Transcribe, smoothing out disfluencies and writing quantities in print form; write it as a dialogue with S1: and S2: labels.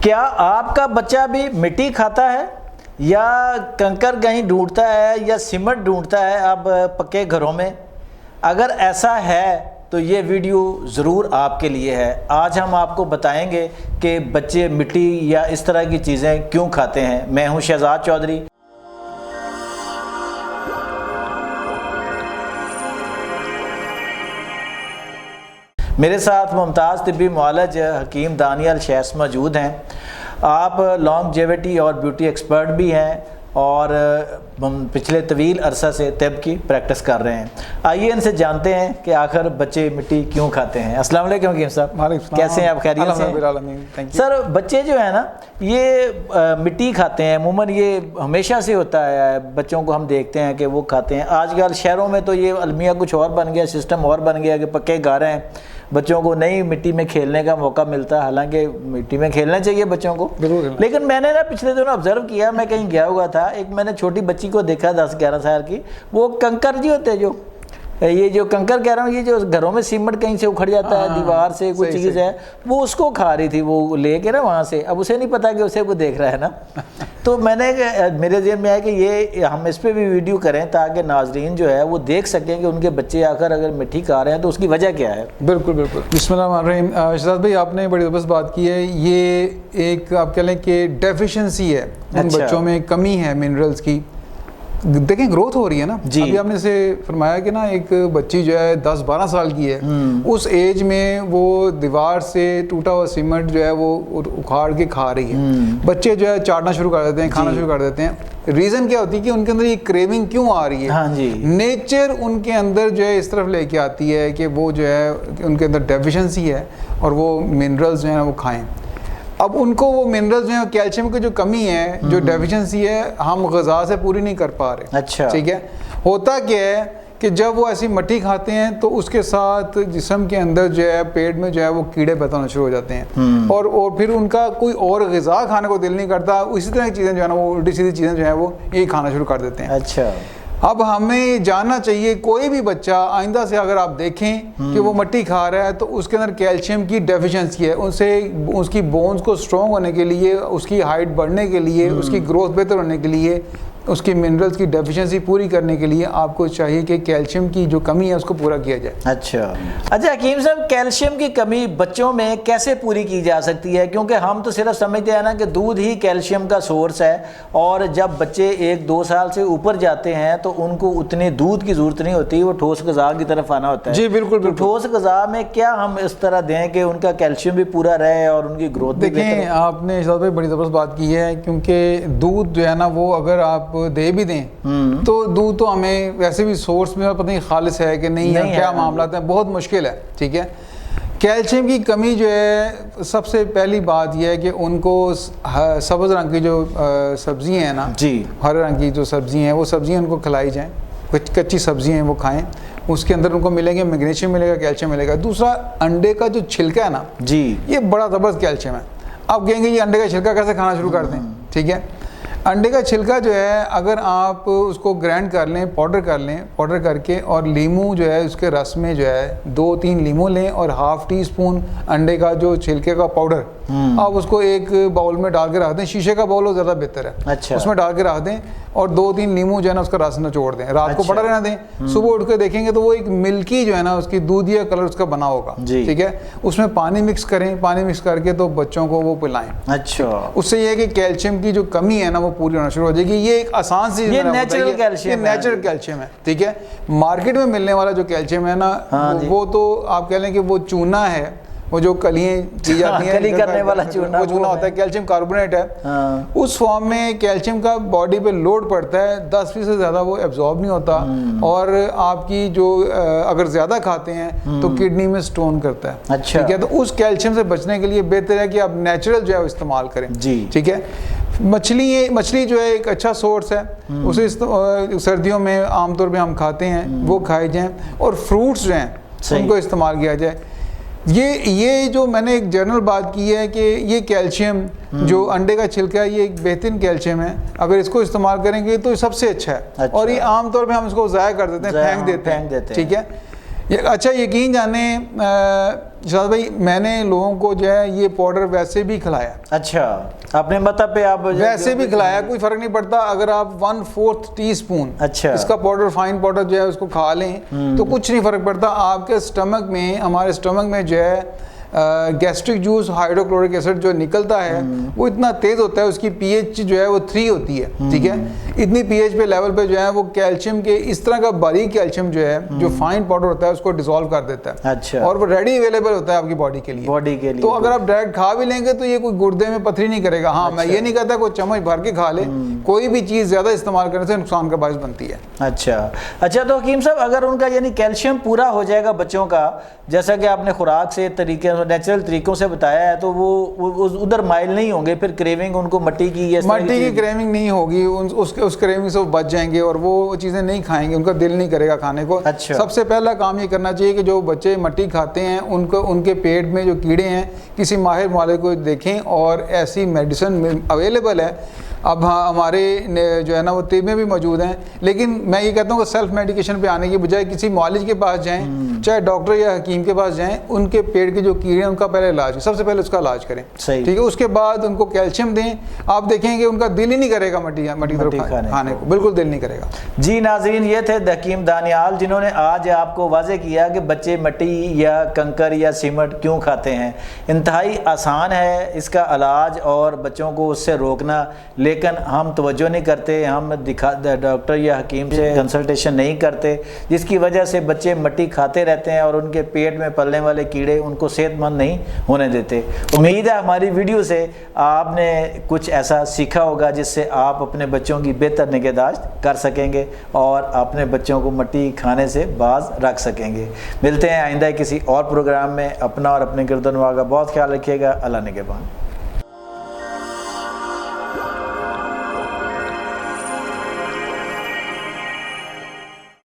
S1: क्या आपका बच्चा भी मिट्टी खाता है या कंकर कहीं ढूंढता है या सीमेंट ढूंढता है अब पक्के घरों में? अगर ऐसा है तो ये वीडियो ज़रूर आपके लिए है। आज हम आपको बताएंगे कि बच्चे मिट्टी या इस तरह की चीज़ें क्यों खाते हैं। मैं हूं शहजाद चौधरी। मेरे साथ मुमताज़ तिब्बी मुआलज हकीम दानियल शैस मौजूद हैं। आप लॉन्गजेविटी और ब्यूटी एक्सपर्ट भी हैं और पिछले तवील अरसा से तिब की प्रैक्टिस कर रहे हैं। आइए इनसे जानते हैं कि आखिर बच्चे मिट्टी क्यों खाते हैं। अस्सलाम वालेकुम हकीम साहब, कैसे हैं आप? खैरियत से हैं? सर, बच्चे जो है ना ये मिट्टी खाते हैं। अमूमन ये हमेशा से होता है, बच्चों को हम देखते हैं कि वो खाते हैं। आजकल शहरों में तो ये अलमिया कुछ और बन गया, सिस्टम और बन गया कि पक्के घर हैं, बच्चों को नहीं मिट्टी में खेलने का मौका मिलता। हालांकि मिट्टी में खेलना चाहिए बच्चों को, लेकिन मैंने ना पिछले दिनों ऑब्जर्व किया, मैं कहीं गया हुआ था, एक मैंने छोटी बच्ची को देखा 10-11 साल की, वो कंकर जी होते हैं, जो ये जो कंकर कह रहा हूँ, ये जो घरों में सीमेंट कहीं से उखड़ जाता है, दीवार से कोई चीज़ है, वो उसको खा रही थी, वो लेके ना वहाँ से। अब उसे नहीं पता कि उसे वो देख रहा है ना। तो मेरे ज़हन में आया कि ये हम इस पर भी वीडियो करें ताकि नाजरीन जो है वो देख सकें कि उनके बच्चे आकर अगर मिट्टी खा रहे हैं तो उसकी वजह क्या है।
S2: बिल्कुल बिल्कुल। बिस्मिल्लाहिर्रहमानिर्रहीम। शहजाद भाई, आपने बड़ी ज़बरदस्त बात की है। ये एक आप कह लें कि डेफिशिएंसी है, उन बच्चों में कमी है मिनरल्स की। देखें, ग्रोथ हो रही है ना। अभी आपने से फरमाया कि ना एक बच्ची जो है 10-12 साल की है, उस एज में वो दीवार से टूटा हुआ सीमेंट जो है वो उखाड़ के खा रही है। बच्चे जो है चाटना शुरू कर देते हैं, खाना शुरू कर देते हैं। रीज़न क्या होती है कि उनके अंदर ये क्रेविंग क्यों आ रही है?
S1: हाँ जी।
S2: नेचर उनके अंदर जो है इस तरफ लेके आती है कि वो जो है उनके अंदर डेफिशिएंसी है और वो मिनरल्स जो है वो खाएं। अब उनको वो मिनरल्स जो है, कैल्शियम की जो कमी है, जो डेफिशिएंसी है, हम ग़िज़ा से पूरी नहीं कर पा रहे।
S1: अच्छा।
S2: ठीक है। होता क्या है कि जब वो ऐसी मिट्टी खाते हैं तो उसके साथ जिस्म के अंदर जो है, पेट में जो है वो कीड़े पैदा होना शुरू हो जाते हैं और फिर उनका कोई और ग़िज़ा खाने को दिल नहीं करता। इसी तरह की चीज़ें जो है ना, वो उल्टी सीधी चीज़ें जो है वो यही खाना शुरू कर देते हैं।
S1: अच्छा।
S2: अब हमें जानना चाहिए, कोई भी बच्चा आइंदा से अगर आप देखें कि वो मिट्टी खा रहा है तो उसके अंदर कैल्शियम की डेफिशिएंसी है। उनसे उसकी बोन्स को स्ट्रॉन्ग होने के लिए, उसकी हाइट बढ़ने के लिए, उसकी ग्रोथ बेहतर होने के लिए, उसकी मिनरल्स की डेफिशिएंसी पूरी करने के लिए आपको चाहिए कि कैल्शियम की जो कमी है उसको पूरा किया जाए।
S1: अच्छा हकीम साहब, कैल्शियम की कमी बच्चों में कैसे पूरी की जा सकती है? क्योंकि हम तो सिर्फ समझते हैं ना कि दूध ही कैल्शियम का सोर्स है, और जब बच्चे 1-2 साल से ऊपर जाते हैं तो उनको उतने दूध की ज़रूरत नहीं होती, वो ठोस ग़िज़ा की तरफ आना होता है।
S2: जी बिल्कुल।
S1: तो ठोस ग़िज़ा में क्या हम इस तरह दें कि उनका कैल्शियम भी पूरा रहे और उनकी ग्रोथ भी?
S2: देखें, आपने शहजाद भाई बड़ी ज़बरदस्त बात की है, क्योंकि दूध जो है ना वो अगर आप दे भी दें तो दूध तो हमें वैसे भी सोर्स में पता नहीं खालिस है कि नहीं है, क्या मामला है, बहुत मुश्किल है। ठीक है। कैल्शियम की कमी जो है, सबसे पहली बात यह है कि उनको सब्ज़ रंग की जो सब्जियां हैं ना जी, हरे रंग की जो सब्जियां हैं वो सब्जियां उनको खिलाई जाएं। कुछ कच्ची सब्जियां हैं वो खाएं, उसके अंदर उनको मिलेंगे मैग्नीशियम मिलेगा, कैल्शियम मिलेगा। दूसरा, अंडे का जो छिलका है ना जी, ये बड़ा ज़बरदस्त कैल्शियम है। आप कहेंगे ये अंडे का छिलका कैसे खाना शुरू कर दें? ठीक है। अंडे का छिलका जो है, अगर आप उसको ग्राइंड कर लें, पाउडर कर लें, पाउडर करके और लीमू जो है उसके रस में जो है 2-3 लीमू लें और ½ टीस्पून अंडे का जो छिलके का पाउडर, आप उसको एक बाउल में डाल के रख दें। शीशे का बाउल हो ज़्यादा बेहतर है। अच्छा। उसमें डाल के रख दें और 2-3 लीमू जो है ना उसका रस निचोड़ दें। रात को पड़ा रहना दें, सुबह उठ के देखेंगे तो वो एक मिल्की जो है ना उसकी दूधिया कलर उसका बना होगा। ठीक है। उसमें पानी मिक्स करें, पानी मिक्स करके तो बच्चों को वो पिलाएं। अच्छा। उससे ये है कि कैल्शियम की जो कमी है ना वो पूरी होना शुरू हो जाएगी। ये एक आसान सी
S1: नेचुरल कैल्शियम,
S2: नेचुरल कैल्शियम है। ठीक है। मार्केट में मिलने वाला जो कैल्शियम है ना वो तो आप कह लें कि वो चूना है, वो जो कलियाँ की जाती हैं,
S1: कली करने वाला चूना,
S2: वो चूना होता है, कैल्शियम कार्बोनेट है। उस फॉर्म में कैल्शियम का बॉडी पे लोड पड़ता है, 10% से ज़्यादा वो एब्जॉर्ब नहीं होता और आपकी जो अगर ज़्यादा खाते हैं तो किडनी में स्टोन करता है। अच्छा। ठीक है। तो उस कैल्शियम से बचने के लिए बेहतर है कि आप नेचुरल जो है इस्तेमाल करें जी। ठीक है। मछली जो है एक अच्छा सोर्स है, उसे सर्दियों में आमतौर पे हम खाते हैं, वो खाए जाएं। और फ्रूट्स जो हैं उनको इस्तेमाल किया जाए। ये जो मैंने एक जनरल बात की है कि ये कैल्शियम जो अंडे का छिलका है ये एक बेहतरीन कैल्शियम है, अगर इसको इस्तेमाल करेंगे तो सबसे अच्छा है। अच्छा। और ये आमतौर पे हम इसको ज़ाया कर देते हैं, फेंक देते हैं। ठीक है। अच्छा, यकीन जाने शायद भाई मैंने लोगों को जो है ये पाउडर वैसे भी खिलाया।
S1: अच्छा, अपने मतलब पे आप
S2: वैसे भी खिलाया, कोई फर्क नहीं पड़ता। अगर आप 1/4 टीस्पून
S1: अच्छा
S2: इसका पाउडर, फाइन पाउडर जो है उसको खा लें तो कुछ नहीं फर्क पड़ता। आपके स्टमक में, हमारे स्टमक में जो है गैस्ट्रिक जूस हाइड्रोक्लोरिक एसिड जो निकलता है वो इतना तेज होता है, उसकी पीएच जो है वो 3 होती है, ठीक है। इतनी पीएच पे लेवल पे जो है वो कैल्शियम के, इस तरह का बारीक कैल्शियम जो है जो फाइन पाउडर होता है उसको डिसॉल्व कर देता है।
S1: अच्छा।
S2: और वो रेडी अवेलेबल होता है आपकी बॉडी के लिए। तो अगर आप डायरेक्ट खा भी लेंगे तो ये कोई गुर्दे में पथरी नहीं करेगा। हाँ, मैं ये नहीं कहता कोई चम्मच भर के खा ले, कोई भी चीज़ ज़्यादा इस्तेमाल करने से नुकसान का बायस बनती है।
S1: अच्छा, तो हकीम साहब अगर उनका यानी कैल्शियम पूरा हो जाएगा बच्चों का, जैसा कि आपने खुराक से तरीके नेचुरल तरीकों से बताया है, तो वो उधर माइल नहीं होंगे, फिर क्रेविंग उनको मट्टी की
S2: क्रेविंग नहीं होगी, उस क्रेविंग से वो बच जाएंगे और वो चीज़ें नहीं खाएंगे, उनका दिल नहीं करेगा खाने को।
S1: अच्छा।
S2: सबसे पहला काम ये करना चाहिए कि जो बच्चे मट्टी खाते हैं उनको, उनके पेट में जो कीड़े हैं, किसी माहिर मालिक को देखें, और ऐसी मेडिसिन अवेलेबल है। अब हाँ, हमारे जो है ना वो तिब में भी मौजूद हैं, लेकिन मैं ये कहता हूँ कि सेल्फ मेडिकेशन पे आने की बजाय किसी मालिज के पास जाएं, चाहे डॉक्टर या हकीम के पास जाएं, उनके पेट के जो कीड़े हैं उनका पहले इलाज, सबसे पहले उसका इलाज करें, ठीक है। उसके बाद उनको कैल्शियम दें। आप देखेंगे उनका दिल ही नहीं करेगा मट्टी की तरफ खाने को, बिल्कुल दिल नहीं करेगा।
S1: जी नाज़रीन, ये थे हकीम दानियाल, जिन्होंने आज आपको वाज़े किया कि बच्चे मट्टी या कंकर या सीमेंट क्यों खाते हैं। इंतहाई आसान है इसका इलाज और बच्चों को उससे रोकना, लेकिन हम तवज्जो नहीं करते, हम डॉक्टर या हकीम से कंसल्टेशन नहीं करते, जिसकी वजह से बच्चे मट्टी खाते रहते हैं और उनके पेट में पलने वाले कीड़े उनको सेहतमंद नहीं होने देते। उम्मीद है हमारी वीडियो से आपने कुछ ऐसा सीखा होगा जिससे आप अपने बच्चों की बेहतर निगहदाश्त कर सकेंगे और अपने बच्चों को मट्टी खाने से बाज रख सकेंगे। मिलते हैं आइंदा किसी और प्रोग्राम में। अपना और अपने गिरदोनवा का बहुत ख्याल रखिएगा। अल्लाह निगहबान।